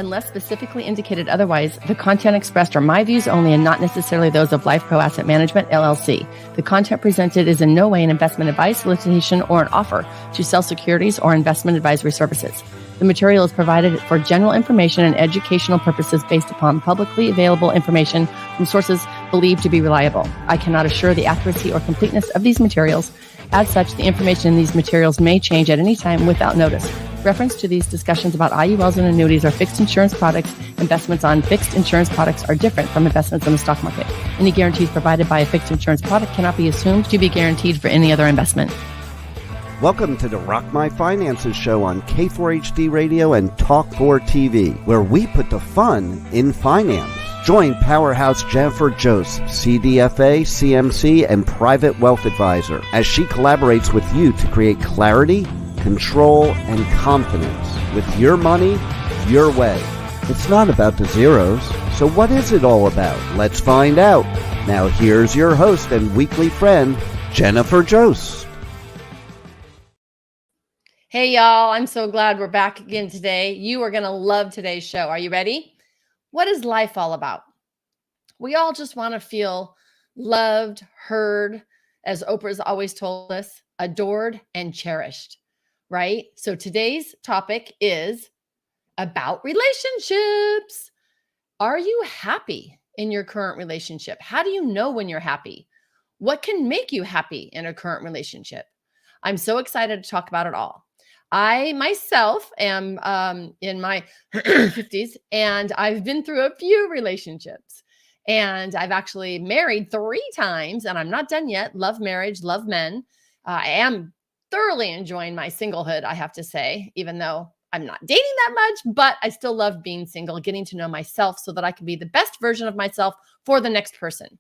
Unless specifically indicated otherwise, the content expressed are my views only and not necessarily those of Life Pro Asset Management, LLC. The content presented is in no way an investment advice, solicitation, or an offer to sell securities or investment advisory services. The material is provided for general information and educational purposes based upon publicly available information from sources believed to be reliable. I cannot assure the accuracy or completeness of these materials. As such, the information in these materials may change at any time without notice. Reference to these discussions about IULs and annuities or fixed insurance products. Investments on fixed insurance products are different from investments in the stock market. Any guarantees provided by a fixed insurance product cannot be assumed to be guaranteed for any other investment. Welcome to the Rock My Finances show on K4HD Radio and Talk4 TV, where we put the fun in finance. Join Powerhouse Jennifer Joseph, CDFA, CMC, and Private Wealth Advisor, as she collaborates with you to create clarity, control, and confidence with your money, your way. It's not about the zeros, so what is it all about? Let's find out. Now here's your host and weekly friend, Jennifer Joseph. Hey, y'all. I'm so glad we're back again today. You are going to love today's show. Are you ready? What is life all about? We all just want to feel loved, heard, as Oprah's always told us, adored and cherished, right? So today's topic is about relationships. Are you happy in your current relationship? How do you know when you're happy? What can make you happy in a current relationship? I'm so excited to talk about it all. I myself am in my 50s, and I've been through a few relationships. And I've actually married 3 times, and I'm not done yet. Love marriage, love men. I am thoroughly enjoying my singlehood, I have to say, even though I'm not dating that much, but I still love being single, getting to know myself so that I can be the best version of myself for the next person,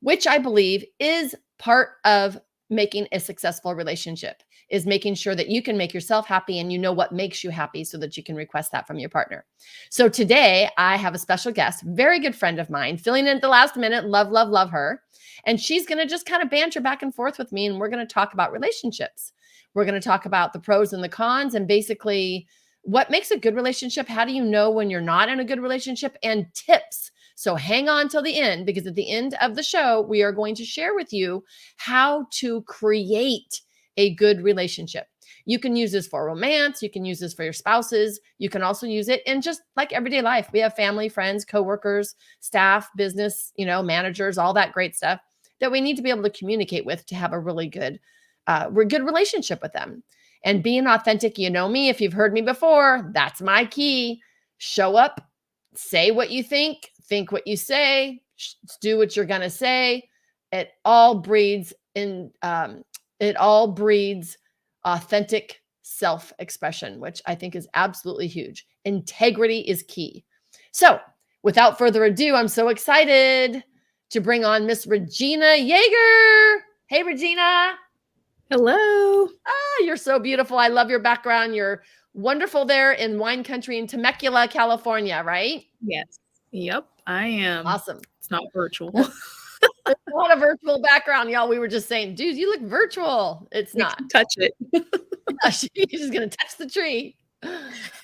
which I believe is part of making a successful relationship, is making sure that you can make yourself happy and you know what makes you happy so that you can request that from your partner. So today I have a special guest, very good friend of mine, filling in at the last minute. Love, love, love her. And she's going to just kind of banter back and forth with me, and we're going to talk about relationships. We're going to talk about the pros and the cons and basically what makes a good relationship. How do you know when you're not in a good relationship, and tips. So hang on till the end, because at the end of the show, we are going to share with you how to create a good relationship. You can use this for romance. You can use this for your spouses. You can also use it in just like everyday life. We have family, friends, coworkers, staff, business, managers, all that great stuff that we need to be able to communicate with to have a really good relationship with them. And being authentic, you know me, if you've heard me before, that's my key. Show up, say what you think what you say, do what you're going to say. It all breeds authentic self-expression, which I think is absolutely huge. Integrity is key. So without further ado, I'm so excited to bring on Miss Regina Jaeger. Hey, Regina. Hello. You're so beautiful. I love your background. You're wonderful there in wine country in Temecula, California, right? Yes. Yep, I am. Awesome. It's not virtual. It's not a virtual background, y'all. We were just saying, dude, you look virtual. It's not. Touch it. She's just going to touch the tree.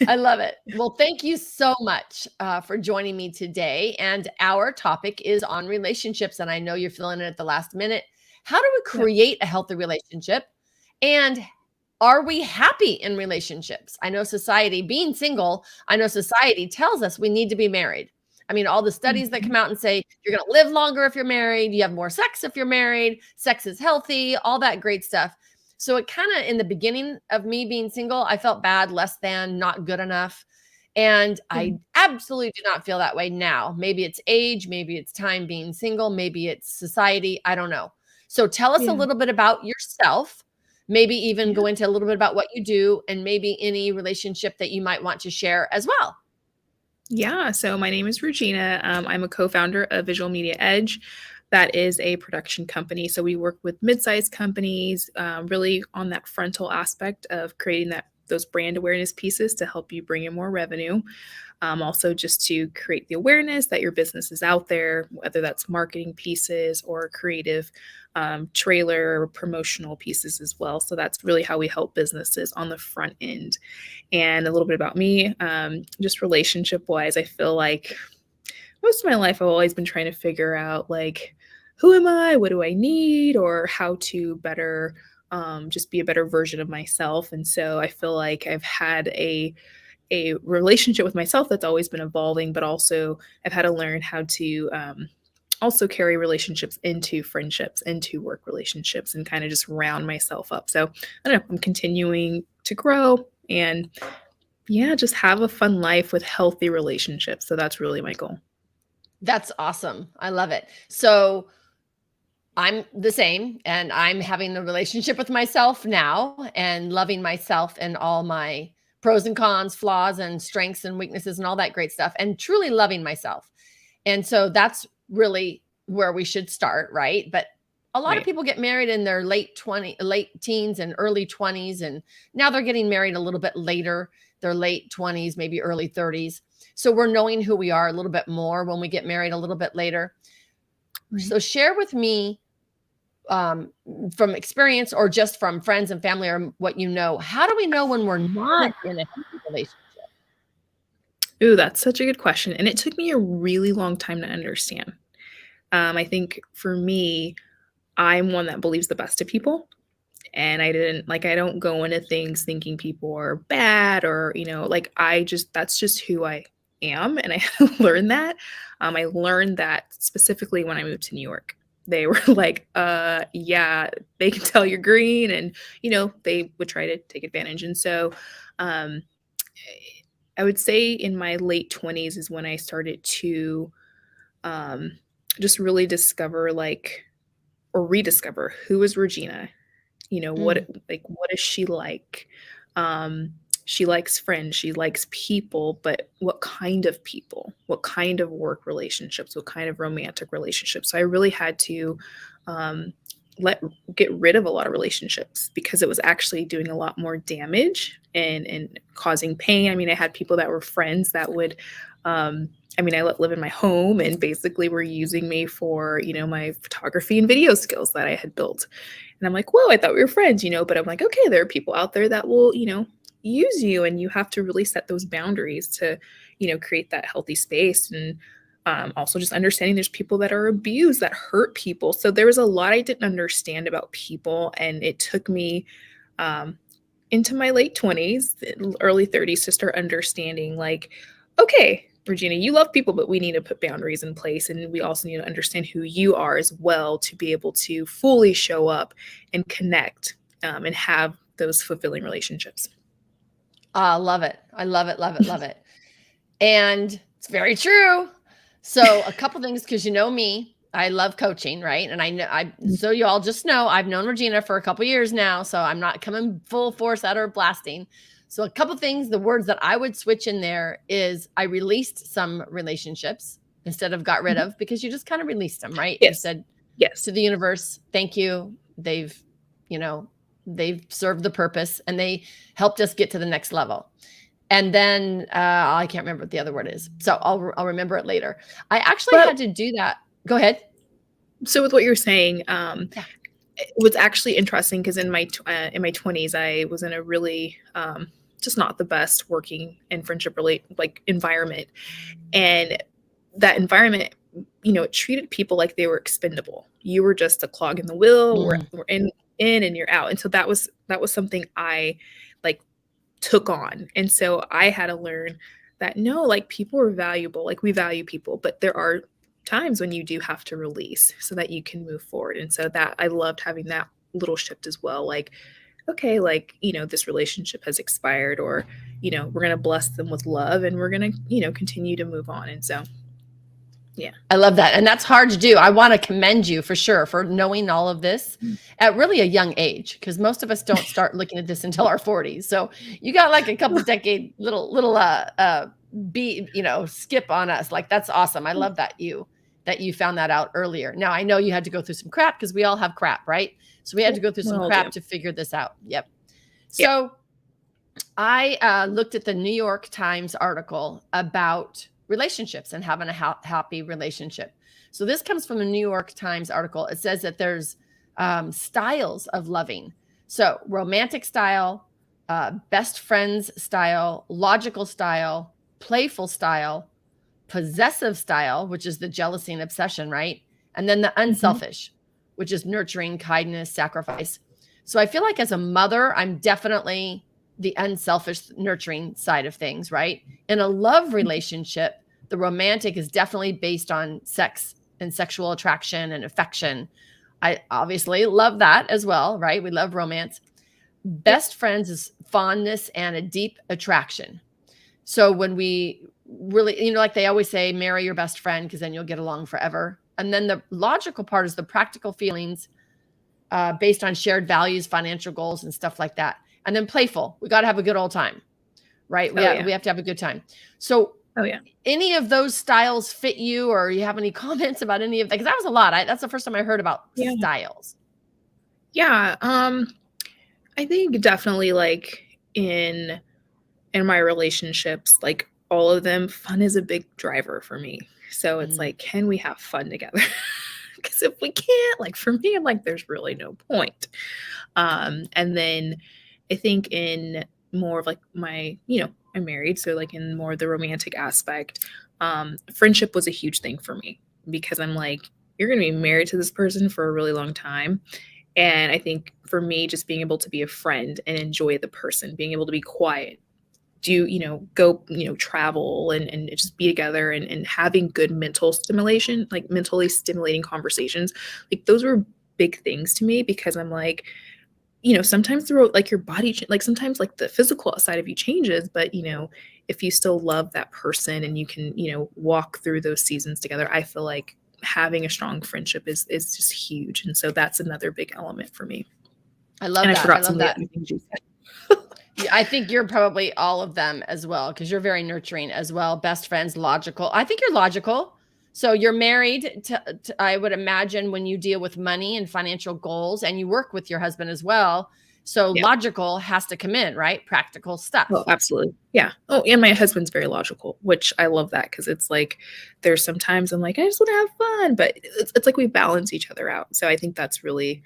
I love it. Well, thank you so much for joining me today. And our topic is on relationships. And I know you're filling in at the last minute. How do we create a healthy relationship? And are we happy in relationships? I know society, being single, society tells us we need to be married. I mean, all the studies that come out and say you're going to live longer if you're married, you have more sex if you're married, sex is healthy, all that great stuff. So it kind of, in the beginning of me being single, I felt bad, less than, not good enough. And I absolutely do not feel that way now. Maybe it's age, maybe it's time being single, maybe it's society. I don't know. So tell us a little bit about yourself, maybe even go into a little bit about what you do, and maybe any relationship that you might want to share as well. Yeah. So my name is Regina. I'm a co-founder of Visual Media Edge. That is a production company. So we work with mid-sized companies, really on that frontal aspect of creating those brand awareness pieces to help you bring in more revenue. Also just to create the awareness that your business is out there, whether that's marketing pieces or creative trailer or promotional pieces as well. So that's really how we help businesses on the front end. And a little bit about me, just relationship wise, I feel like most of my life I've always been trying to figure out like, who am I? What do I need? Or how to better just be a better version of myself. And so I feel like I've had a relationship with myself that's always been evolving, but also I've had to learn how to also carry relationships into friendships, into work relationships, and kind of just round myself up. So I don't know, I'm continuing to grow and yeah, just have a fun life with healthy relationships. So that's really my goal. That's awesome. I love it. So I'm the same, and I'm having a relationship with myself now and loving myself and all my pros and cons, flaws and strengths and weaknesses and all that great stuff, and truly loving myself. And so that's really where we should start, right? But a lot of Right. people get married in their late teens and early 20s, and now they're getting married a little bit later, their late 20s, maybe early 30s. So we're knowing who we are a little bit more when we get married a little bit later. Right. So share with me from experience or just from friends and family or what you know, how do we know when we're not in a healthy relationship? Ooh, that's such a good question. And it took me a really long time to understand. I think for me, I'm one that believes the best of people. And I don't go into things thinking people are bad or, that's just who I am. And I learned that. I learned that specifically when I moved to New York. They were like, yeah, they can tell you're green. And, they would try to take advantage. And so, um, I would say in my late 20s is when I started to um, just really discover or rediscover who is Regina. Mm. What is she like? She likes friends, she likes people, but what kind of people? What kind of work relationships? What kind of romantic relationships? So I really had to um, let get rid of a lot of relationships because it was actually doing a lot more damage and causing pain. I mean, I had people that were friends that would I live in my home and basically were using me for, my photography and video skills that I had built. And I'm like, whoa, I thought we were friends, but I'm like, okay, there are people out there that will, use you, and you have to really set those boundaries to, create that healthy space. And also just understanding there's people that are abused, that hurt people. So there was a lot I didn't understand about people. And it took me into my late 20s, early 30s to start understanding like, okay, Regina, you love people, but we need to put boundaries in place. And we also need to understand who you are as well to be able to fully show up and connect and have those fulfilling relationships. I love it. I love it, love it, love it. And it's very true. So a couple things, because you know me, I love coaching, right? And so you all just know I've known Regina for a couple years now, so I'm not coming full force at her blasting. So a couple things, the words that I would switch in there is I released some relationships instead of got rid of, because you just kind of released them, right? Yes. You said yes to the universe, thank you. They've served the purpose and they helped us get to the next level. And then I can't remember what the other word is. So I'll remember it later. I actually had to do that. Go ahead. So with what you're saying, it was actually interesting because in my 20s, I was in a really just not the best working and friendship environment. And that environment, it treated people like they were expendable. You were just a clog in the wheel. We're in and you're out. And so that was something I took on. And so I had to learn that no, people are valuable. We value people, but there are times when you do have to release so that you can move forward. And so that I loved having that little shift as well. Okay, this relationship has expired, or, we're going to bless them with love and we're going to, continue to move on. And so, yeah. I love that. And that's hard to do. I want to commend you for sure for knowing all of this at really a young age, because most of us don't start looking at this until our 40s. So you got a couple decade little skip on us. That's awesome. I love that you found that out earlier. Now I know you had to go through some crap, because we all have crap, right? So we had to go through some crap to figure this out. Yep. So I looked at the New York Times article about relationships and having a happy relationship. So this comes from a New York Times article. It says that there's styles of loving. So romantic style, best friends style, logical style, playful style, possessive style, which is the jealousy and obsession, right? And then the unselfish, which is nurturing, kindness, sacrifice. So I feel like as a mother, I'm definitely the unselfish, nurturing side of things, right? In a love relationship, the romantic is definitely based on sex and sexual attraction and affection. I obviously love that as well, right? We love romance. Best friends is fondness and a deep attraction. So when we really, like they always say, marry your best friend because then you'll get along forever. And then the logical part is the practical feelings based on shared values, financial goals, and stuff like that. And then playful. We got to have a good old time, right? We have to have a good time. So any of those styles fit you, or you have any comments about any of that? Because that was a lot. That's the first time I heard about styles. Yeah. I think definitely like in my relationships, like all of them, fun is a big driver for me. So it's like, can we have fun together? Because if we can't, like for me, I'm like, there's really no point. And then I think in more of like my, I'm married. So like in more of the romantic aspect, friendship was a huge thing for me because I'm like, you're going to be married to this person for a really long time. And I think for me, just being able to be a friend and enjoy the person, being able to be quiet, go, travel and just be together and having good mental stimulation, like mentally stimulating conversations. Like those were big things to me because I'm like, sometimes like your body, like sometimes like the physical side of you changes, but if you still love that person and you can, walk through those seasons together, I feel like having a strong friendship is just huge. And so that's another big element for me. I love that. I forgot some of the other things you said. I think you're probably all of them as well, because you're very nurturing as well. Best friends, logical. I think you're logical. So you're married to, I would imagine, when you deal with money and financial goals, and you work with your husband as well. So logical has to come in, right? Practical stuff. Oh, absolutely. Yeah. Oh, and my husband's very logical, which I love that because it's like there's sometimes I'm like, I just want to have fun, but it's like we balance each other out. So I think that's really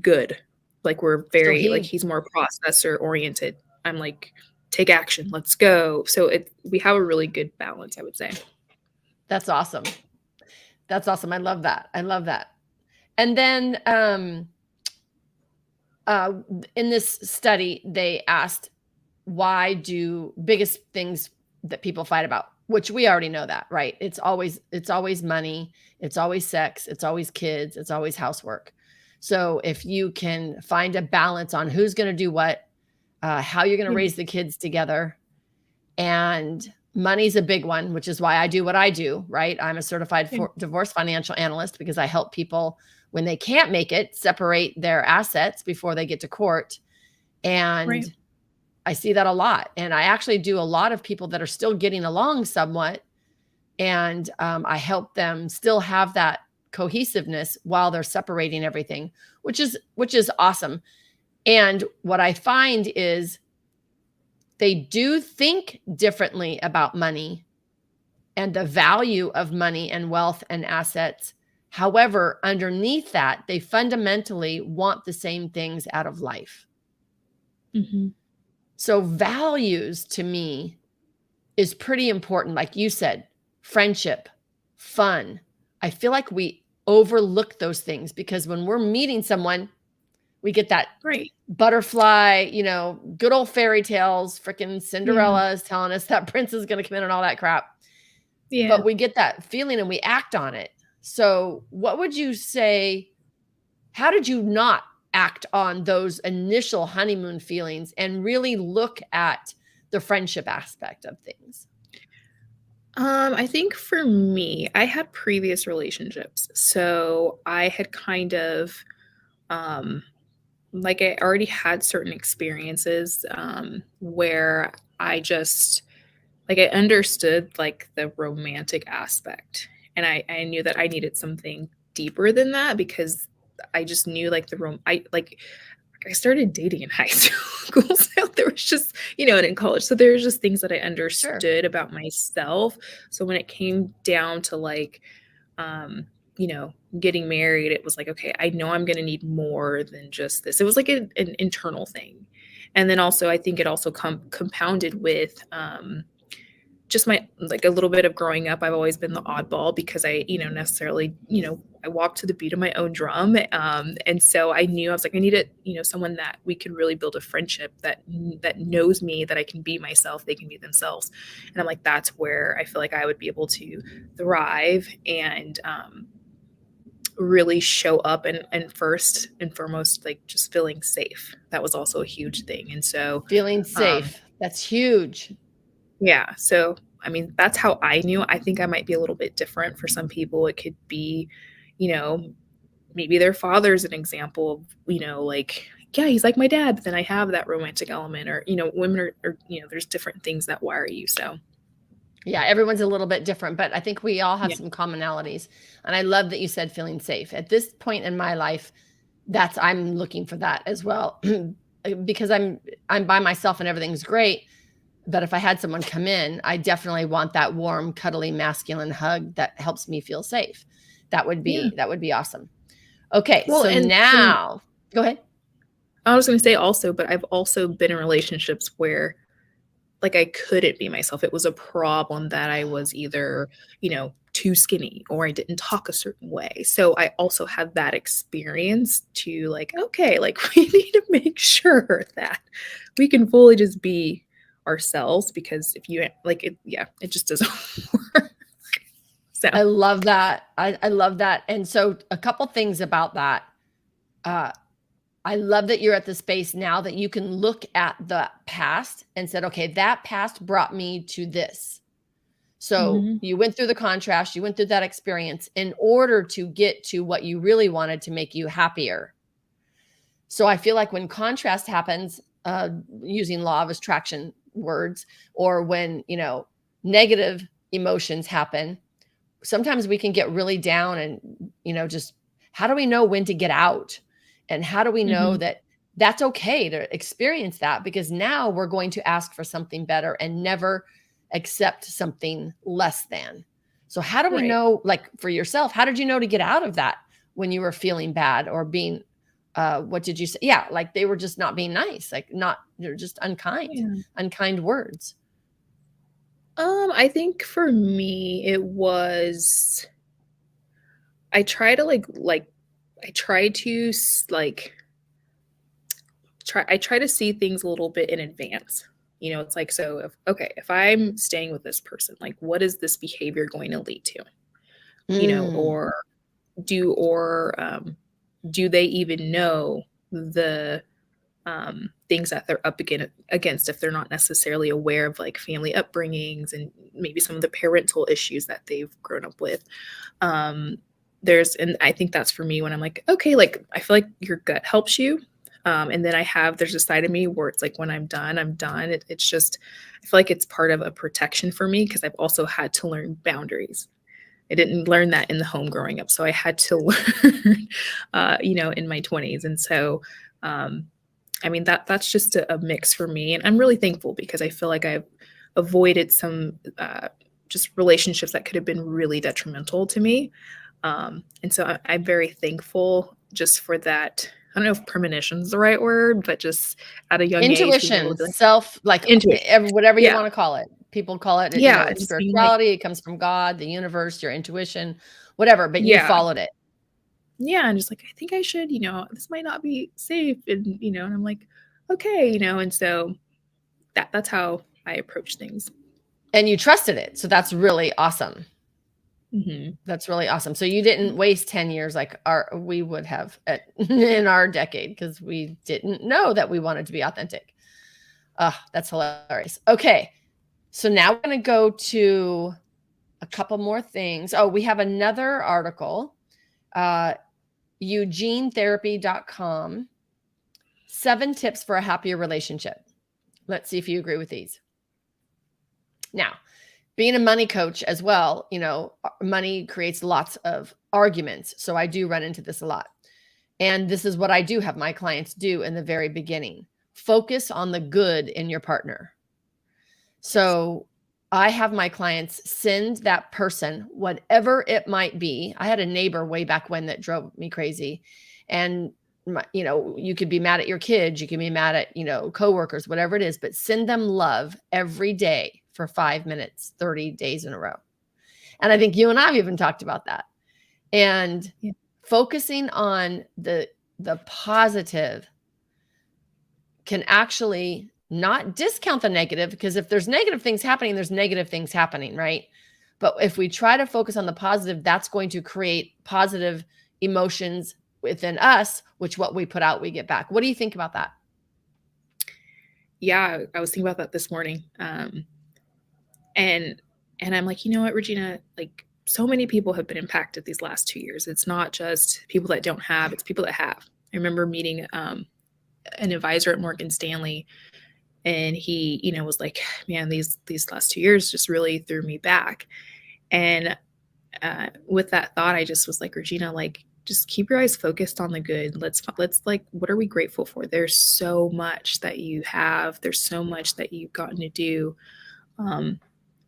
good. Like we're very like he's more processor oriented. I'm like, take action, let's go. So we have a really good balance, I would say. That's awesome. That's awesome. I love that. And then in this study, they asked, why do biggest things that people fight about, which we already know that, right? It's always money. It's always sex. It's always kids. It's always housework. So if you can find a balance on who's going to do what, how you're going to raise the kids together, and money's a big one, which is why I do what I do, right? I'm a certified divorce financial analyst because I help people when they can't make it separate their assets before they get to court. And I see that a lot. And I actually do a lot of people that are still getting along somewhat. And I help them still have that cohesiveness while they're separating everything, which is awesome. And what I find is they do think differently about money and the value of money and wealth and assets. However, underneath that, they fundamentally want the same things out of life. So values to me is pretty important. Like you said, friendship, fun. I feel like we overlook those things because when we're meeting someone, we get that butterfly, good old fairy tales, freaking Cinderella is telling us that prince is going to come in and all that crap. Yeah. But we get that feeling and we act on it. So what would you say, how did you not act on those initial honeymoon feelings and really look at the friendship aspect of things? I think for me, I had previous relationships. So I had kind of, like I already had certain experiences where I just, like I understood like the romantic aspect. And I knew that I needed something deeper than that because I just knew like I started dating in high school. So there was just, and in college. So there was just things that I Sure. understood about myself. So when it came down to like, um, getting married, it was like, okay, I know I'm going to need more than just this. It was like an internal thing. And then also, I think it also compounded with, just my like a little bit of growing up. I've always been the oddball because I, necessarily, I walk to the beat of my own drum. And so I knew I was like, I needed, someone that we could really build a friendship that knows me, that I can be myself, they can be themselves. And I'm like, that's where I feel like I would be able to thrive and really show up, and first and foremost, like just feeling safe. That was also a huge thing. And so Feeling um, safe. That's huge. yeah. So, I mean, that's how I knew. I think I might be a little bit different for some people. It could be, you know, maybe their father's an example of, like, yeah, he's like my dad, but then I have that romantic element, or, women are, there's different things that wire you. So, Yeah, everyone's a little bit different, but I think we all have yeah. some commonalities. And I love that you said feeling safe. At this point in my life, I'm looking for that as well. Because I'm by myself and everything's great. But if I had someone come in, I definitely want that warm, cuddly, masculine hug that helps me feel safe. Yeah. That would be awesome. Okay, Well, so and now go ahead. I was going to say also, but I've also been in relationships where like I couldn't be myself. It was a problem that I was either, too skinny or I didn't talk a certain way. So I also had that experience to like, okay, like we need to make sure that we can fully just be ourselves, because if you like it, yeah, it just doesn't work. So, I love that. I love that. And so a couple things about that. I love that you're at the space now that you can look at the past and said, okay, that past brought me to this. So mhm, you went through the contrast, you went through that experience in order to get to what you really wanted to make you happier. So I feel like when contrast happens, using law of attraction words, or when, negative emotions happen, sometimes we can get really down and, just how do we know when to get out? And how do we know mhm, that that's okay to experience that? Because now we're going to ask for something better and never accept something less than. So, how do we right. know, like for yourself, how did you know to get out of that when you were feeling bad or being, what did you say? Yeah, like they were just not being nice, like they're just Yeah. unkind words. I think for me, it was I try to I try to I try to see things a little bit in advance. It's like, so if I'm staying with this person, like what is this behavior going to lead to? Mm, Or do they even know the things that they're up against, if they're not necessarily aware of like family upbringings and maybe some of the parental issues that they've grown up with. um and I think that's for me when I'm like, okay, like I feel like your gut helps you. And then there's a side of me where it's like when I'm done, I'm done. It's just, I feel like it's part of a protection for me, because I've also had to learn boundaries. I didn't learn that in the home growing up, so I had to learn in my 20s. And so I mean, that's just a mix for me, and I'm really thankful because I feel like I've avoided some just relationships that could have been really detrimental to me. And so I'm very thankful just for that. I don't know if premonition is the right word, but just at a young age being able to Intuition, be like self, like intuition. whatever you Yeah, want to call it. People call it, yeah, it's just being like, spirituality. It comes from God, the universe, your intuition, whatever, but you yeah, followed it. yeah, and just like, I think I should, this might not be safe, and and I'm like, okay, and so that's how I approach things. And you trusted it. So that's really awesome. Hmm. That's really awesome. So you didn't waste 10 years like we would have in our decade, because we didn't know that we wanted to be authentic. That's hilarious. Okay. So now we're going to go to a couple more things. Oh, we have another article, eugenetherapy.com, 7 tips for a happier relationship. Let's see if you agree with these. Now, being a money coach as well, money creates lots of arguments. So I do run into this a lot. And this is what I do have my clients do in the very beginning. Focus on the good in your partner. So I have my clients send that person, whatever it might be. I had a neighbor way back when that drove me crazy. And you could be mad at your kids, you can be mad at, coworkers, whatever it is, but send them love every day for 5 minutes, 30 days in a row. And I think you and I have even talked about that. And focusing on the positive can actually not discount the negative, because if there's negative things happening, there's negative things happening, right? But if we try to focus on the positive, that's going to create positive emotions within us, which what we put out, we get back. What do you think about that? Yeah, I was thinking about that this morning. And I'm like, you know what, Regina, like so many people have been impacted these last 2 years. It's not just people that don't have, it's people that have. I remember meeting an advisor at Morgan Stanley, and he, was like, man, these last 2 years just really threw me back. And with that thought, I just was like, Regina, like, just keep your eyes focused on the good. Let's like, what are we grateful for? There's so much that you have. There's so much that you've gotten to do.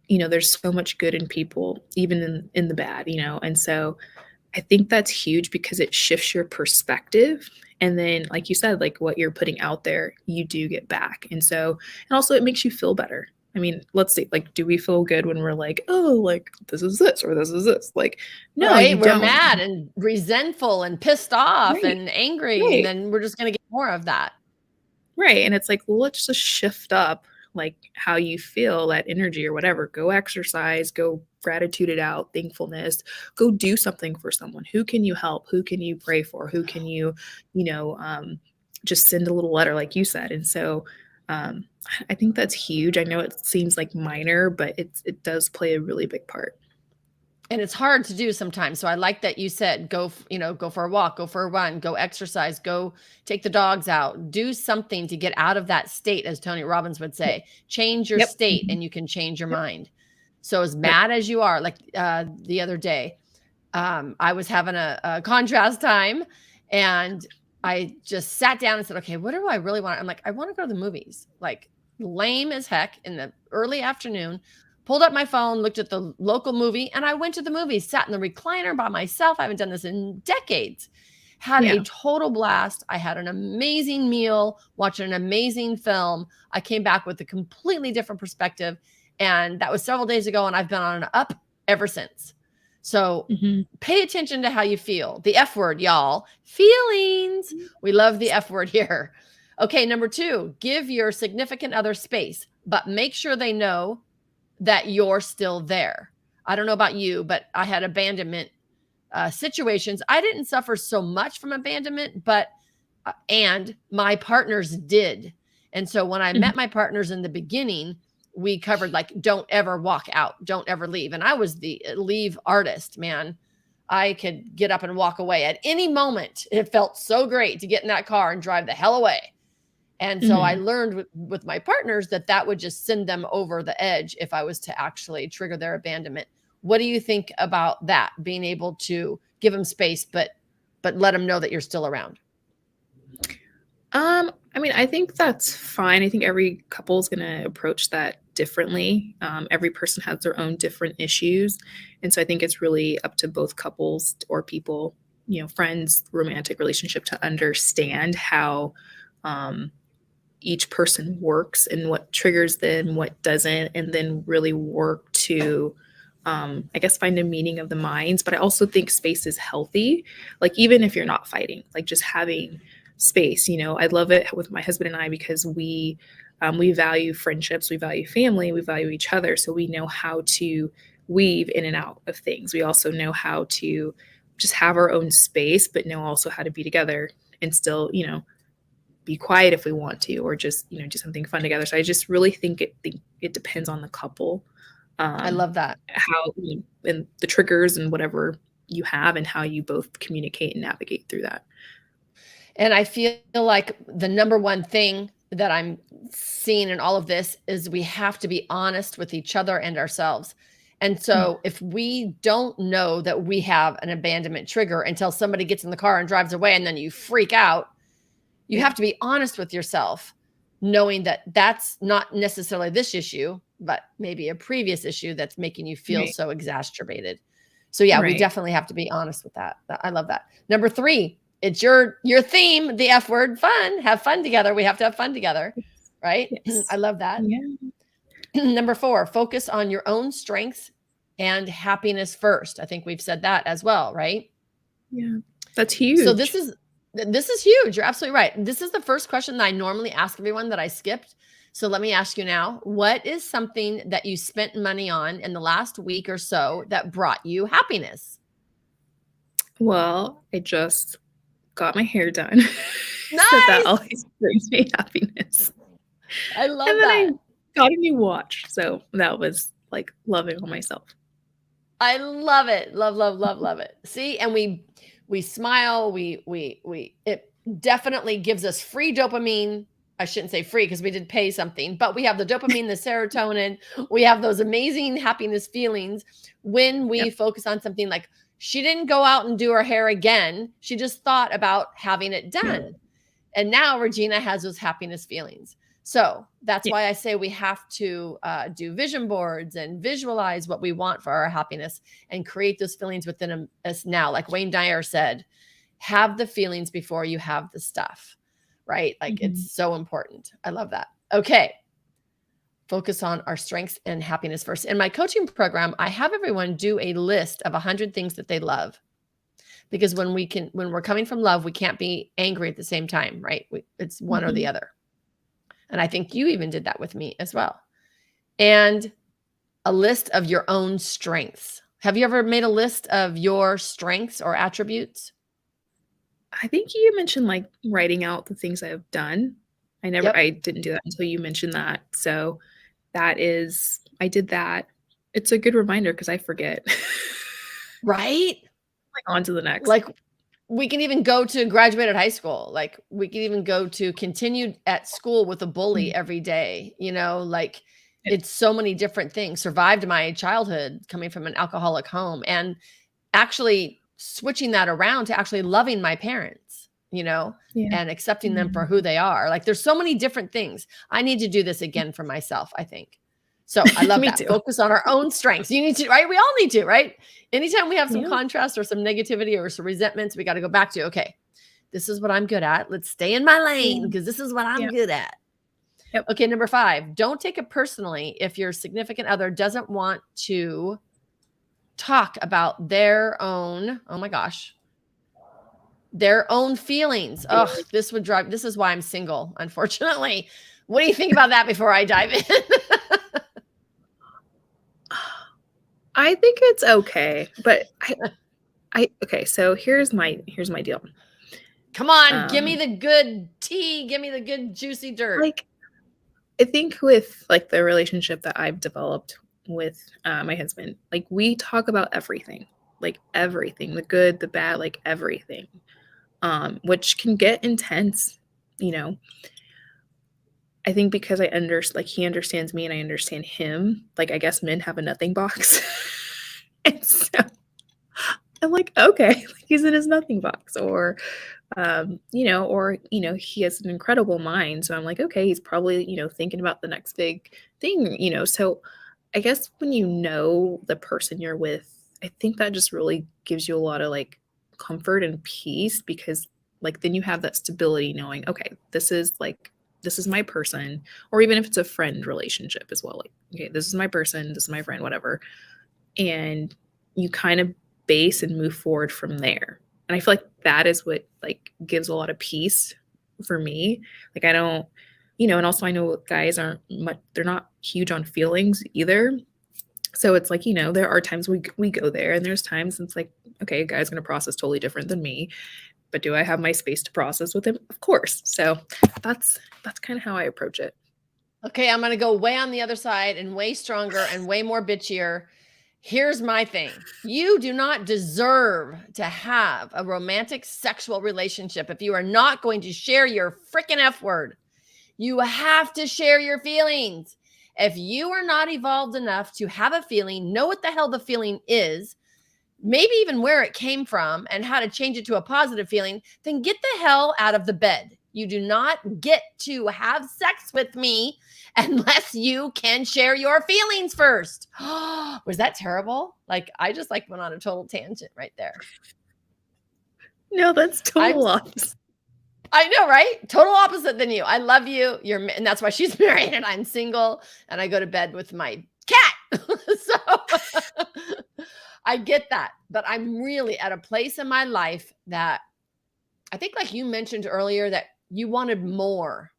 There's so much good in people, even in the bad, and so I think that's huge because it shifts your perspective. And then, like you said, like what you're putting out there, you do get back. And also it makes you feel better. I mean, let's see, like, do we feel good when we're like, oh, like this is this or this is this? Like, no, right? you We're don't. mad and resentful and pissed off Right, and angry. right. And then we're just going to get more of that. Right. And it's like, well, let's just shift up like how you feel, that energy or whatever. Go exercise, go gratitude it out, thankfulness, go do something for someone. Who can you help? Who can you pray for? Who can you, just send a little letter, like you said. And so I think that's huge. I know it seems like minor, but it does play a really big part. And it's hard to do sometimes. So I like that you said, go for a walk, go for a run, go exercise, go take the dogs out, do something to get out of that state, as Tony Robbins would say. Change your state and you can change your mind. So as mad as you are, like the other day, I was having a contrast time, and I just sat down and said, okay, what do I really want? I'm like, I want to go to the movies, like lame as heck in the early afternoon. Pulled up my phone, looked at the local movie, and I went to the movie, sat in the recliner by myself. I haven't done this in decades. Had a total blast. I had an amazing meal, watched an amazing film. I came back with a completely different perspective. And that was several days ago, and I've been on an up ever since. So pay attention to how you feel. The F word, y'all. Feelings. We love the F word here. Okay, number 2, give your significant other space, but make sure they know that you're still there. I don't know about you, but I had abandonment situations. I didn't suffer so much from abandonment, but and my partners did. And so when I met my partners in the beginning, we covered like, don't ever walk out, don't ever leave. And I was the leave artist, man. I could get up and walk away at any moment. It felt so great to get in that car and drive the hell away. And so I learned with my partners that would just send them over the edge if I was to actually trigger their abandonment. What do you think about that? Being able to give them space, but let them know that you're still around. I mean, I think that's fine. I think every couple is going to approach that differently. Every person has their own different issues. And so I think it's really up to both couples or people, friends, romantic relationship, to understand how each person works and what triggers them, what doesn't, and then really work to, I guess, find a meeting of the minds. But I also think space is healthy. Like, even if you're not fighting, like just having space, I love it with my husband and I, because we value friendships, we value family, we value each other. So we know how to weave in and out of things. We also know how to just have our own space, but know also how to be together and still, be quiet if we want to, or just, do something fun together. So I just really think it depends on the couple. I love that. How, and the triggers and whatever you have, and how you both communicate and navigate through that. And I feel like the number one thing that I'm seeing in all of this is we have to be honest with each other and ourselves. And so if we don't know that we have an abandonment trigger until somebody gets in the car and drives away and then you freak out, you have to be honest with yourself, knowing that that's not necessarily this issue, but maybe a previous issue that's making you feel so exacerbated. So yeah, we definitely have to be honest with that. I love that. Number 3, it's your theme, the F word, fun. Have fun together. We have to have fun together, right? Yes. I love that. Yeah. Number 4, focus on your own strengths and happiness first. I think we've said that as well, right? Yeah, that's huge. So this is huge. You're absolutely right. This is the first question that I normally ask everyone that I skipped. So let me ask you now, what is something that you spent money on in the last week or so that brought you happiness? Well, I just got my hair done. Nice. So that always brings me happiness. I love that. I got a new watch. So that was like loving on myself. I love it. Love it. See, and we smile, it definitely gives us free dopamine. I shouldn't say free because we did pay something, but we have the dopamine, the serotonin, we have those amazing happiness feelings when we focus on something like she didn't go out and do her hair again. She just thought about having it done. And now Regina has those happiness feelings. So that's why I say we have to do vision boards and visualize what we want for our happiness and create those feelings within us now. Like Wayne Dyer said, have the feelings before you have the stuff, right? Like it's so important. I love that. Okay. Focus on our strengths and happiness first. In my coaching program, I have everyone do a list of 100 things that they love. Because when we're coming from love, we can't be angry at the same time, right? It's one or the other. And I think you even did that with me as well. And a list of your own strengths. Have you ever made a list of your strengths or attributes? I think you mentioned like writing out the things I've done. I didn't do that until you mentioned that. So I did that. It's a good reminder because I forget. Right? Like on to the next. Like we can even go to graduated high school. Like we can even go to continued at school with a bully every day, like it's so many different things. Survived my childhood coming from an alcoholic home and actually switching that around to actually loving my parents, and accepting them for who they are. Like there's so many different things. I need to do this again for myself, I think. So I love that. Too. Focus on our own strengths. You need to, right? We all need to, right? Anytime we have some contrast or some negativity or some resentments, we got to go back to, okay, this is what I'm good at. Let's stay in my lane because this is what I'm good at. Yep. Okay. Number 5, don't take it personally if your significant other doesn't want to talk about their own, their own feelings. Oh, this is why I'm single, unfortunately. What do you think about that before I dive in? I think it's okay, but okay, so here's my deal. Come on, give me the good tea, give me the good juicy dirt. Like I think with like the relationship that I've developed with my husband, like we talk about everything, the good, the bad, like everything. Which can get intense, I think because he understands me and I understand him. Like, I guess men have a nothing box. And so I'm like, okay, he's in his nothing box or, he has an incredible mind. So I'm like, okay, he's probably, thinking about the next big thing, so I guess when you know the person you're with, I think that just really gives you a lot of like comfort and peace because like, then you have that stability knowing, okay, this is my person, or even if it's a friend relationship as well. Like, okay, this is my person, this is my friend, whatever. And you kind of base and move forward from there. And I feel like that is what like gives a lot of peace for me. Like I don't, and also I know guys they're not huge on feelings either. So it's like, there are times we go there and there's times it's like, okay, a guy's going to process totally different than me. But do I have my space to process with him? Of course. So that's kind of how I approach it. Okay, I'm going to go way on the other side and way stronger and way more bitchier. Here's my thing. You do not deserve to have a romantic sexual relationship if you are not going to share your freaking F word. You have to share your feelings. If you are not evolved enough to have a feeling, know what the hell the feeling is, maybe even where it came from and how to change it to a positive feeling, then get the hell out of the bed. You do not get to have sex with me unless you can share your feelings first. Was that terrible? Like, I just like went on a total tangent right there. No, that's total opposite. I know, right? Total opposite than you. I love you. And that's why she's married and I'm single and I go to bed with my cat. So I get that, but I'm really at a place in my life that I think, like you mentioned earlier, that you wanted more.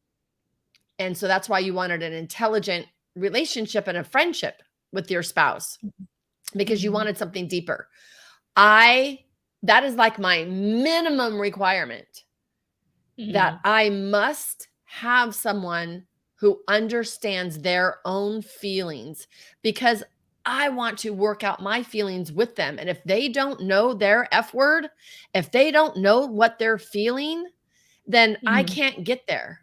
And so that's why you wanted an intelligent relationship and a friendship with your spouse, because you wanted something deeper. That is like my minimum requirement, that I must have someone who understands their own feelings, because I want to work out my feelings with them. And if they don't know their F word, if they don't know what they're feeling, then I can't get there.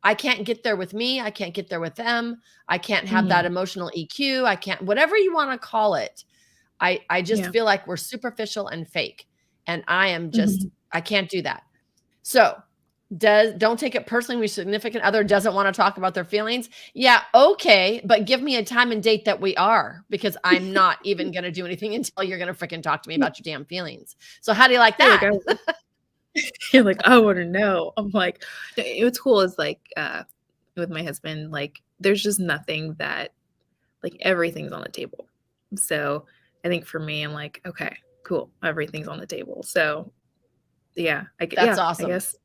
I can't get there with me. I can't get there with them. I can't have that emotional EQ. I can't, whatever you want to call it. I just feel like we're superficial and fake. And I am just, I can't do that. So don't take it personally when your significant other doesn't want to talk about their feelings. Yeah, okay, but give me a time and date that we are, because I'm not even going to do anything until you're going to freaking talk to me about your damn feelings. So how do you like that? You're like, I want to know. I'm like, what's cool is like with my husband, like there's just nothing that, like, everything's on the table. So I think for me, I'm like, okay, cool, everything's on the table. So yeah, that's awesome. I guess.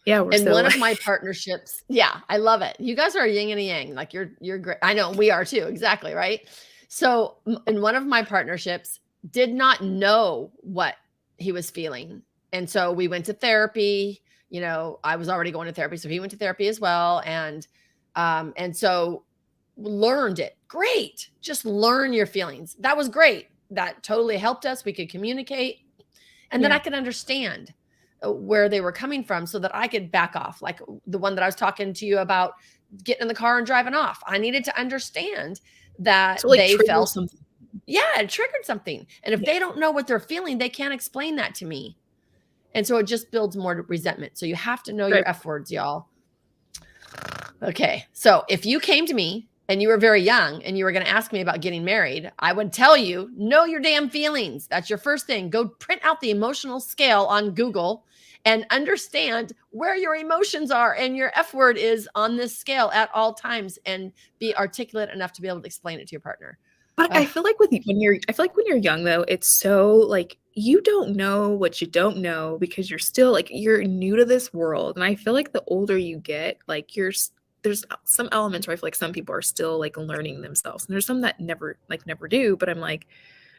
Yeah, in one of my partnerships, I love it. You guys are a yin and a yang. Like you're great. I know we are too. Exactly, right? So in one of my partnerships, did not know what he was feeling, and so we went to therapy. You know, I was already going to therapy, so he went to therapy as well, and so learned it. Great, just learn your feelings. That was great. That totally helped us. We could communicate, and then I could understand where they were coming from so that I could back off. Like the one that I was talking to you about, getting in the car and driving off. I needed to understand that they felt something. Yeah, it triggered something. And if they don't know what they're feeling, they can't explain that to me. And so it just builds more resentment. So you have to know your F words, y'all. Okay. So if you came to me and you were very young and you were going to ask me about getting married, I would tell you, know your damn feelings. That's your first thing. Go print out the emotional scale on Google and understand where your emotions are and your F word is on this scale at all times, and be articulate enough to be able to explain it to your partner. But I feel like when you're young though, it's so like you don't know what you don't know because you're still like you're new to this world. And I feel like the older you get, like there's some elements where I feel like some people are still like learning themselves. And there's some that never do. But I'm like,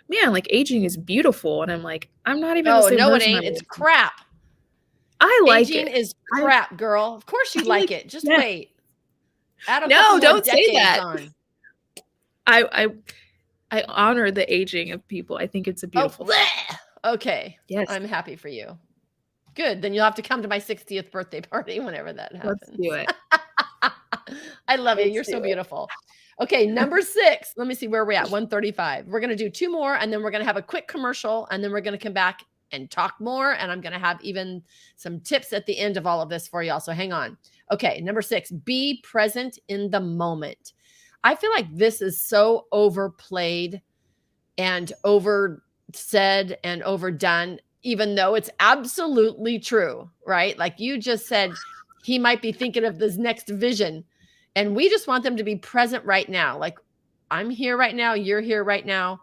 man, like aging is beautiful. And I'm like, I'm not even the same no, it person ain't. It's crap. I like aging it. is crap, girl. Of course you like it. Just wait. No, don't say that. I honor the aging of people. I think it's a beautiful thing. Okay. Yes. I'm happy for you. Good. Then you'll have to come to my 60th birthday party whenever that happens. Let's do it. I love you. You're so beautiful. Okay, number 6. Let me see where we're at. 135. We're going to do 2 more, and then we're going to have a quick commercial, and then we're going to come back and talk more. And I'm going to have even some tips at the end of all of this for y'all. So hang on. Okay, number 6, be present in the moment. I feel like this is so overplayed and over said and overdone, even though it's absolutely true, right? Like you just said, he might be thinking of this next vision, and we just want them to be present right now. Like, I'm here right now, you're here right now,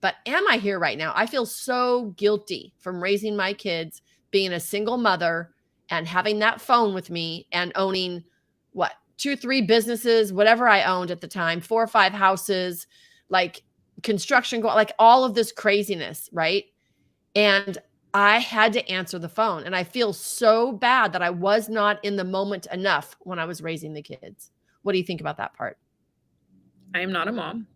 but am I here right now? I feel so guilty from raising my kids, being a single mother and having that phone with me and owning 2 or 3 businesses, whatever I owned at the time, 4 or 5 houses, like construction, like all of this craziness, right? And I had to answer the phone. And I feel so bad that I was not in the moment enough when I was raising the kids. What do you think about that part? I am not a mom.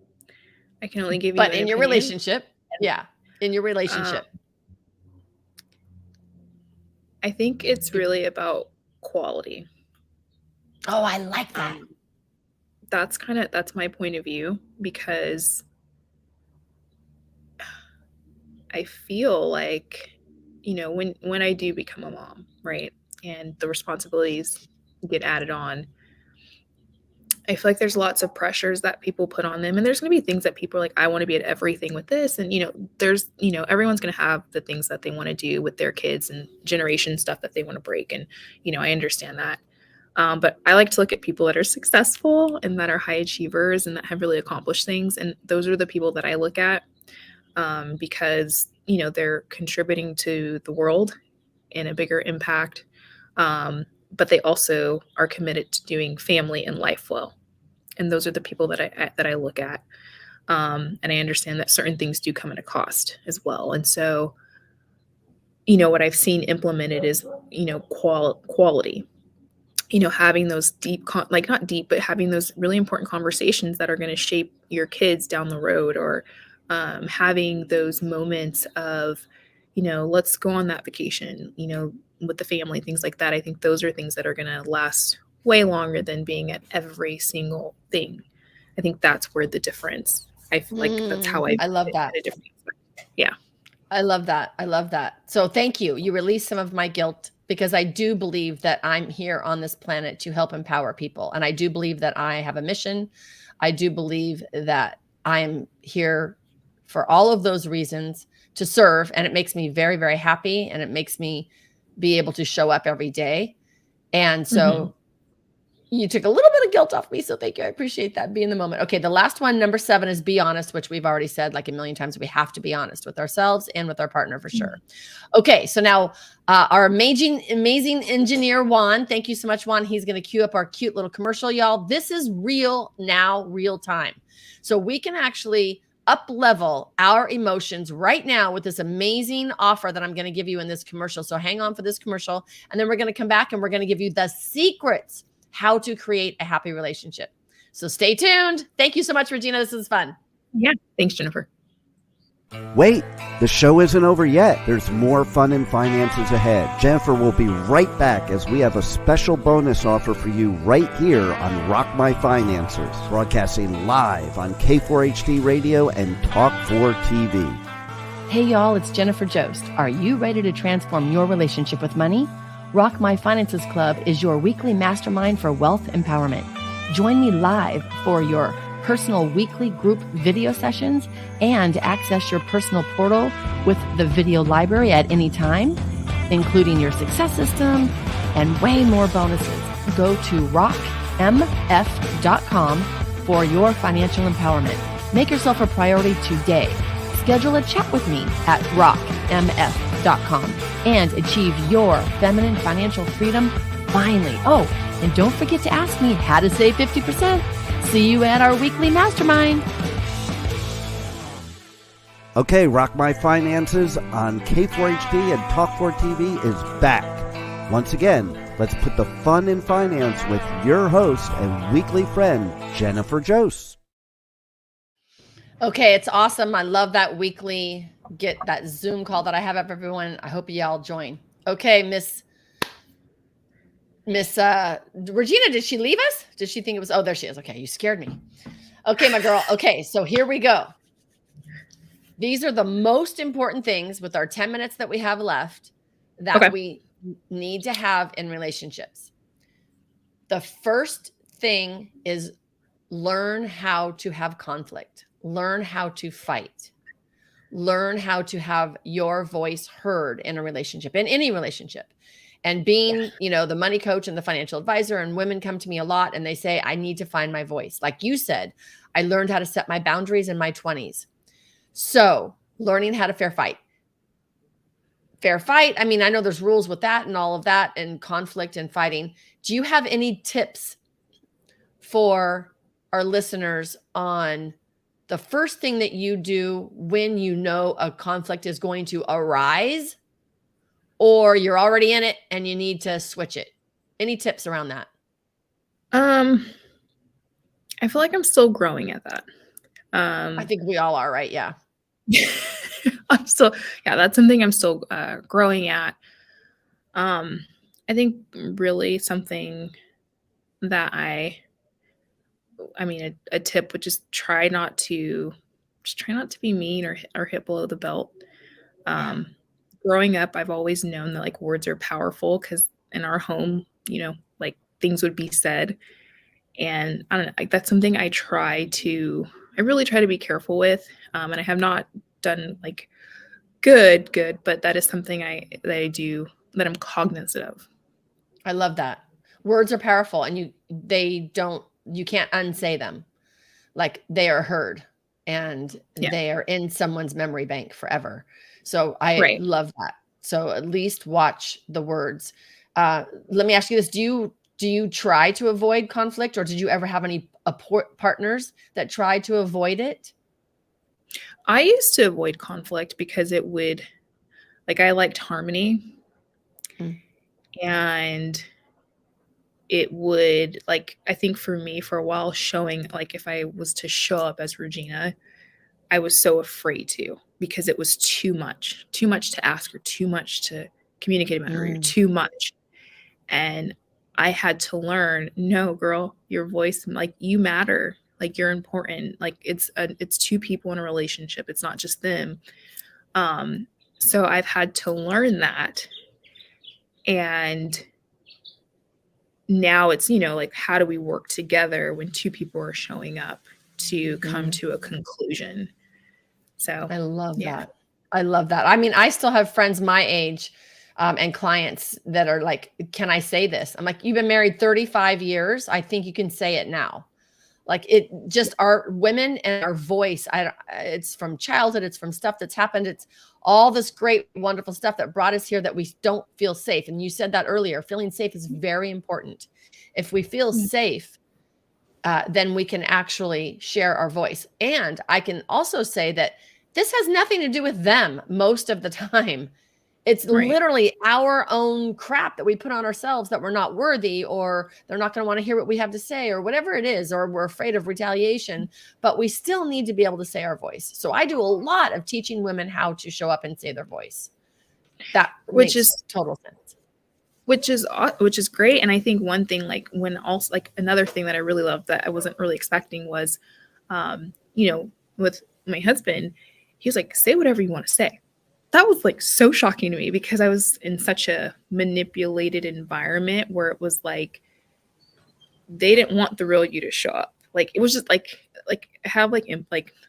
I can only give you But in your relationship, in your relationship. I think it's really about quality. Oh, I like that. that's my point of view, because I feel like, when I do become a mom, right, and the responsibilities get added on, I feel like there's lots of pressures that people put on them. And there's going to be things that people are like, I want to be at everything with this. And, everyone's going to have the things that they want to do with their kids and generation stuff that they want to break. And, I understand that. But I like to look at people that are successful and that are high achievers and that have really accomplished things. And those are the people that I look at, because, they're contributing to the world in a bigger impact. But they also are committed to doing family and life well. And those are the people that I look at. And I understand that certain things do come at a cost as well. And so, what I've seen implemented is, quality, having those deep, not deep, but having those really important conversations that are going to shape your kids down the road, or having those moments of, let's go on that vacation, with the family, things like that. I think those are things that are going to last way longer than being at every single thing. I think that's where the difference, I feel like that's how I love that. Yeah. I love that. I love that. So thank you. You released some of my guilt, because I do believe that I'm here on this planet to help empower people. And I do believe that I have a mission. I do believe that I'm here for all of those reasons, to serve. And it makes me very, very happy. And it makes me be able to show up every day. And so you took a little bit of guilt off me. So thank you. I appreciate that. Be in the moment. Okay. The last one, number 7, is be honest, which we've already said like a million times. We have to be honest with ourselves and with our partner for sure. Okay. So now our amazing engineer, Juan, thank you so much, Juan. He's going to cue up our cute little commercial, y'all. This is real now, real time. So we can actually up level our emotions right now with this amazing offer that I'm going to give you in this commercial. So hang on for this commercial. And then we're going to come back and we're going to give you the secrets how to create a happy relationship. So stay tuned. Thank you so much, Regina. This is fun. Yeah. Thanks, Jennifer. Wait, the show isn't over yet. There's more fun and finances ahead. Jennifer will be right back as we have a special bonus offer for you right here on Rock My Finances, broadcasting live on K4HD Radio and Talk4 TV. Hey, y'all, it's Jennifer Jost. Are you ready to transform your relationship with money? Rock My Finances Club is your weekly mastermind for wealth empowerment. Join me live for your personal weekly group video sessions and access your personal portal with the video library at any time, including your success system and way more bonuses. Go to rockmf.com for your financial empowerment. Make yourself a priority today. Schedule a chat with me at rockmf.com and achieve your feminine financial freedom finally. Oh, and don't forget to ask me how to save 50%. See you at our weekly mastermind. Okay, Rock My Finances on K4HD and Talk4 TV is back. Once again, let's put the fun in finance with your host and weekly friend, Jennifer Jost. Okay, it's awesome. I love that weekly that Zoom call that I have of everyone. I hope y'all join. Okay, Miss Regina, did she leave us? Did she think it was? Oh, there she is. Okay, you scared me. Okay, my girl. Okay, so here we go. These are the most important things with our 10 minutes that we have left that we need to have in relationships. The first thing is learn how to have conflict. Learn how to fight. Learn how to have your voice heard in a relationship, in any relationship. And being, the money coach and the financial advisor, and women come to me a lot and they say, I need to find my voice. Like you said, I learned how to set my boundaries in my 20s. So learning how to fair fight. I mean, I know there's rules with that and all of that and conflict and fighting. Do you have any tips for our listeners on the first thing that you do when you know a conflict is going to arise, or you're already in it and you need to switch it? Any tips around that? I feel like I'm still growing at that. I think we all are, right? Yeah. That's something I'm still growing at. I think really something that I I mean, a tip would just try not to be mean or hit below the belt. Growing up, I've always known that like words are powerful because in our home, like things would be said. And I don't know, like that's something I really try to be careful with. And I have not done like good, but that is something that I do, that I'm cognizant of. I love that. Words are powerful, and you can't unsay them. Like, they are heard, and they are in someone's memory bank forever. So I love that. So at least watch the words. Let me ask you this. Do you try to avoid conflict, or did you ever have any partners that tried to avoid it? I used to avoid conflict because it would, like, I liked harmony. And it would, like, I think for me for a while, showing, like, if I was to show up as Regina, I was so afraid to, because it was too much to ask, or too much to communicate about, or too much. And I had to learn, no, girl, your voice, like, you matter, like, you're important. Like, it's two people in a relationship. It's not just them. So I've had to learn that. And now it's, like, how do we work together when two people are showing up to come to a conclusion? So I love that. I love that. I mean, I still have friends my age and clients that are like, can I say this? I'm like, you've been married 35 years. I think you can say it now. Like, it just, our women and our voice, it's from childhood. It's from stuff that's happened. It's all this great, wonderful stuff that brought us here that we don't feel safe. And you said that earlier, feeling safe is very important. If we feel safe, then we can actually share our voice. And I can also say that this has nothing to do with them most of the time. It's literally our own crap that we put on ourselves, that we're not worthy, or they're not going to want to hear what we have to say, or whatever it is, or we're afraid of retaliation, but we still need to be able to say our voice. So I do a lot of teaching women how to show up and say their voice. That makes total sense. Which is great. And I think one thing, like, when also, like, another thing that I really loved that I wasn't really expecting was, with my husband, he was like, say whatever you want to say. That was, like, so shocking to me, because I was in such a manipulated environment where it was like, they didn't want the real you to show up. Like, it was just like have like, I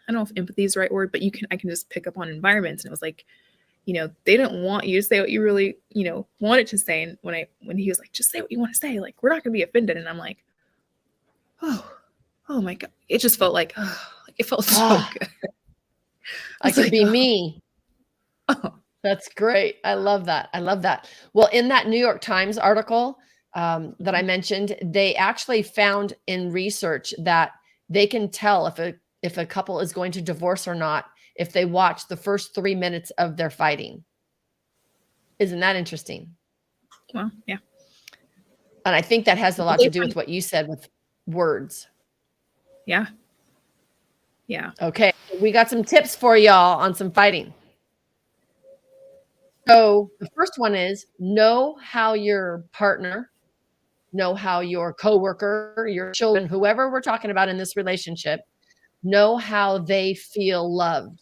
don't know if empathy is the right word, but I can just pick up on environments. And it was like, they didn't want you to say what you really, wanted to say. And when he was like, just say what you want to say, like, we're not going to be offended. And I'm like, oh my God. It just felt like, it felt so good. I could be me. Oh, that's great. I love that. I love that. Well, in that New York Times article that I mentioned, they actually found in research that they can tell if a couple is going to divorce or not if they watch the first 3 minutes of their fighting. Isn't that interesting? Well, yeah. And I think that has a lot to do with what you said with words. Yeah. Yeah. Okay. We got some tips for y'all on some fighting. So the first one is, know how your partner, know how your coworker, your children, whoever we're talking about in this relationship, know how they feel loved.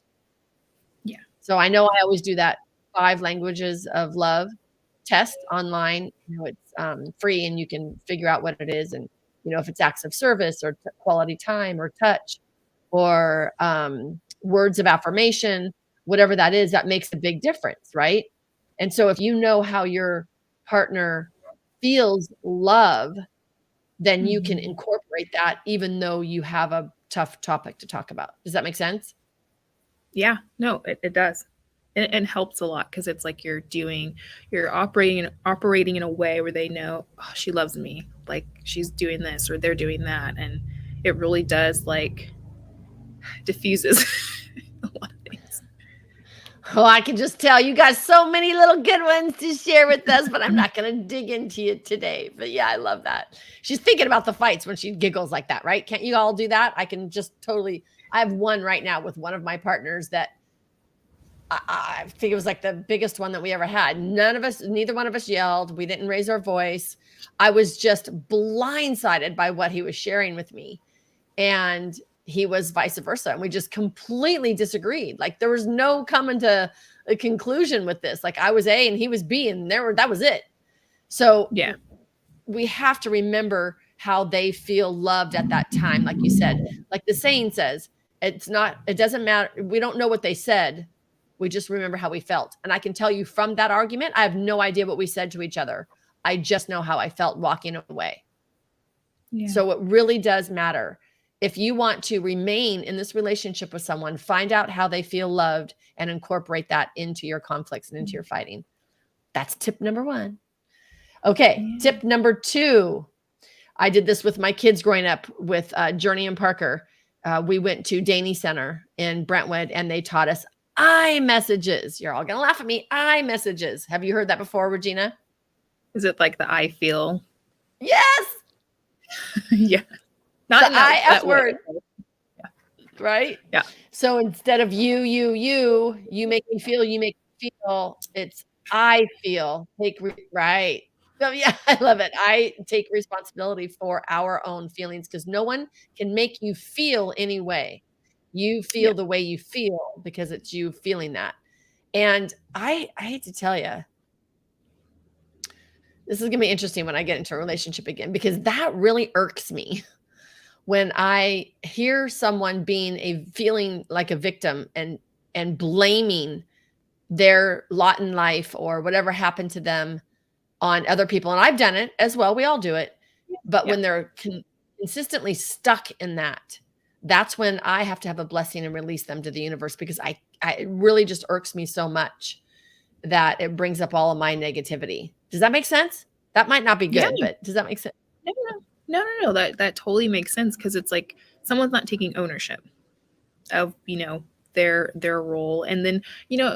Yeah. So I know I always do that 5 languages of love test online. It's free, and you can figure out what it is. And, if it's acts of service, or quality time, or touch, or words of affirmation, whatever that is, that makes a big difference, right? And so if you know how your partner feels love, then you can incorporate that, even though you have a tough topic to talk about. Does that make sense? Yeah, no, it does. It helps a lot, because it's like you're operating in a way where they know, oh, she loves me, like, she's doing this or they're doing that. And it really does, like, diffuses a lot of things. Oh, I can just tell you got so many little good ones to share with us, but I'm not going to dig into it today. But yeah, I love that. She's thinking about the fights when she giggles like that, right? Can't you all do that? I can just totally, I have one right now with one of my partners that I think it was like the biggest one that we ever had. Neither one of us yelled. We didn't raise our voice. I was just blindsided by what he was sharing with me. and he was vice versa. And we just completely disagreed. Like there was no coming to a conclusion with this. Like I was A and he was B, and that was it. So Yeah. we have to remember how they feel loved at that time. Like you said, like the saying says, it doesn't matter. We don't know what they said. We just remember how we felt. And I can tell you from that argument, I have no idea what we said to each other. I just know how I felt walking away. Yeah. So it really does matter. If you want to remain in this relationship with someone, find out how they feel loved and incorporate that into your conflicts and into your fighting. That's tip number 1. Okay. Yeah. Tip number 2. I did this with my kids growing up with Journey and Parker. We went to Daney Center in Brentwood, and they taught us iMessages. You're all going to laugh at me. iMessages. Have you heard that before, Regina? Is it like the I feel? Yes. Yeah. Not the I word. Yeah. Right? Yeah. So instead of you make me feel, it's I feel. Right. So yeah, I love it. I take responsibility for our own feelings because no one can make you feel any way. You feel the way you feel because it's you feeling that. And I hate to tell you, this is going to be interesting when I get into a relationship again, because that really irks me when I hear someone feeling like a victim and blaming their lot in life or whatever happened to them on other people. And I've done it as well. We all do it. But when they're consistently stuck in that, that's when I have to have a blessing and release them to the universe, because it really just irks me so much that it brings up all of my negativity. Does that make sense? That might not be good, but does that make sense? No. That totally makes sense, because it's like someone's not taking ownership of, their role. And then,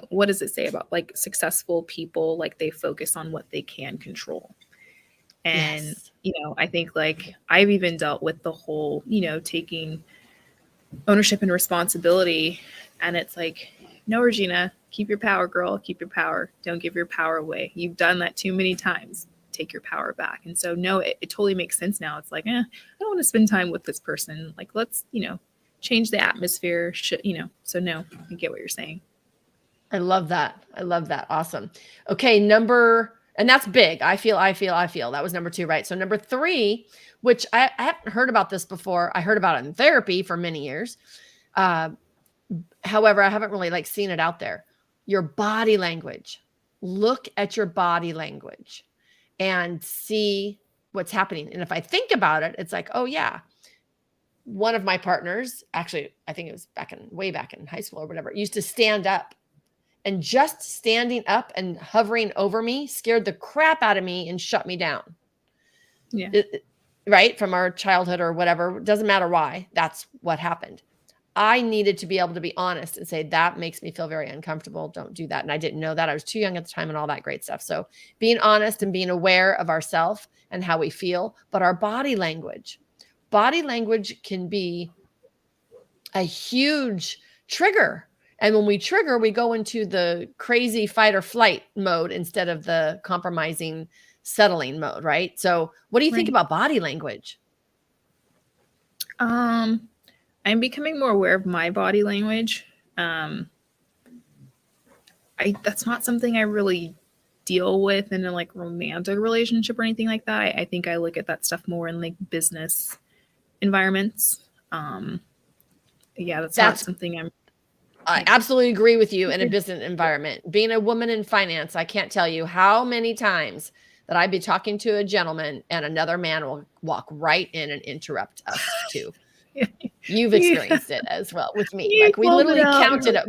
what does it say about like successful people? Like they focus on what they can control. And, I think like I've even dealt with the whole, taking ownership and responsibility. And it's like, no, Regina, keep your power, girl, keep your power. Don't give your power away. You've done that too many times. Take your power back. And so, no, it totally makes sense now. It's like, I don't want to spend time with this person. Like, let's, change the atmosphere, so no, I get what you're saying. I love that. Awesome. Okay. And that's big. I feel. That was number 2, right? So number 3, which I haven't heard about this before. I heard about it in therapy for many years. However, I haven't really seen it out there. Your body language. Look at your body language and see what's happening. And if I think about it, it's like, oh yeah, one of my partners, actually, I think it was way back in high school or whatever, used to stand up, and just standing up and hovering over me scared the crap out of me and shut me down. Yeah. Right. From our childhood or whatever. Doesn't matter why. That's what happened. I needed to be able to be honest and say, that makes me feel very uncomfortable. Don't do that. And I didn't know that. I was too young at the time and all that great stuff. So being honest and being aware of ourselves and how we feel, but our body language can be a huge trigger. And when we trigger, we go into the crazy fight or flight mode instead of the compromising, settling mode, right? So what do you think about body language? I'm becoming more aware of my body language. That's not something I really deal with in a romantic relationship or anything like that. I think I look at that stuff more in business environments. That's not something I absolutely agree with you in a business environment. Being a woman in finance, I can't tell you how many times that I'd be talking to a gentleman and another man will walk right in and interrupt us too. You've experienced it as well with me. We literally counted up,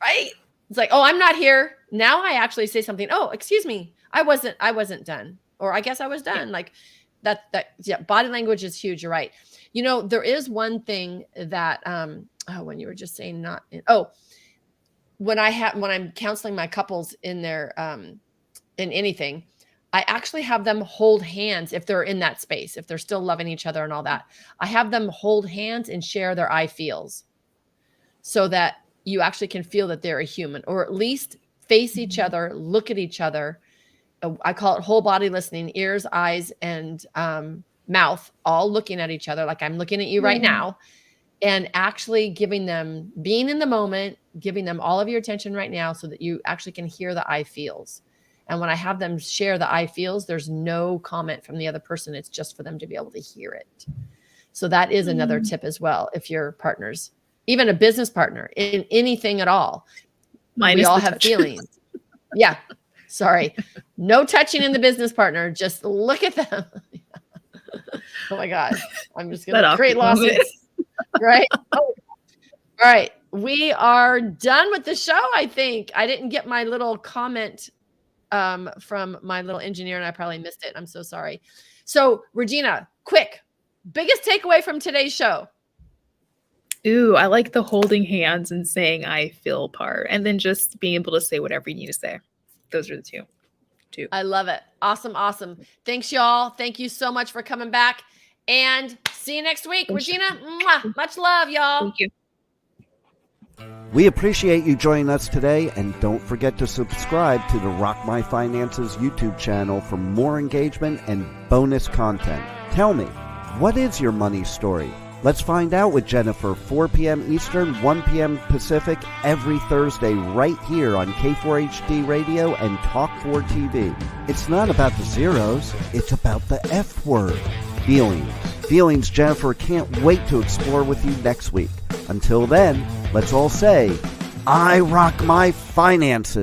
right? It's like, oh, I'm not here. Now I actually say something. Oh, excuse me. I wasn't done. Or I guess I was done. Body language is huge. You're right. There is one thing that, when you were just saying when I'm counseling my couples in their, in anything, I actually have them hold hands if they're in that space, if they're still loving each other and all that. I have them hold hands and share their I feels so that you actually can feel that they're a human, or at least face each other, look at each other. I call it whole body listening, ears, eyes, and mouth, all looking at each other like I'm looking at you right now, and actually being in the moment, giving them all of your attention right now so that you actually can hear the I feels. And when I have them share the I feels, there's no comment from the other person. It's just for them to be able to hear it. So that is another tip as well. If your partners, even a business partner in anything at all, we all have feelings. Yeah. Sorry. No touching in the business partner. Just look at them. Oh my God. I'm just going to create lawsuits. Right? Oh. All right. We are done with the show, I think. I didn't get my little comment from my little engineer, and I probably missed it. I'm so sorry. So, Regina, quick, biggest takeaway from today's show. Ooh, I like the holding hands and saying I feel part, and then just being able to say whatever you need to say. Those are the two. I love it. Awesome. Awesome. Thanks, y'all. Thank you so much for coming back, and see you next week. Regina, much love, y'all. Thank you. We appreciate you joining us today, and don't forget to subscribe to the Rock My Finances YouTube channel for more engagement and bonus content. Tell me, what is your money story? Let's find out with Jennifer, 4 p.m. Eastern, 1 p.m. Pacific, every Thursday right here on K4HD Radio and Talk4 TV. It's not about the zeros, it's about the F word, feelings. Feelings Jennifer can't wait to explore with you next week. Until then, let's all say, I rock my finances.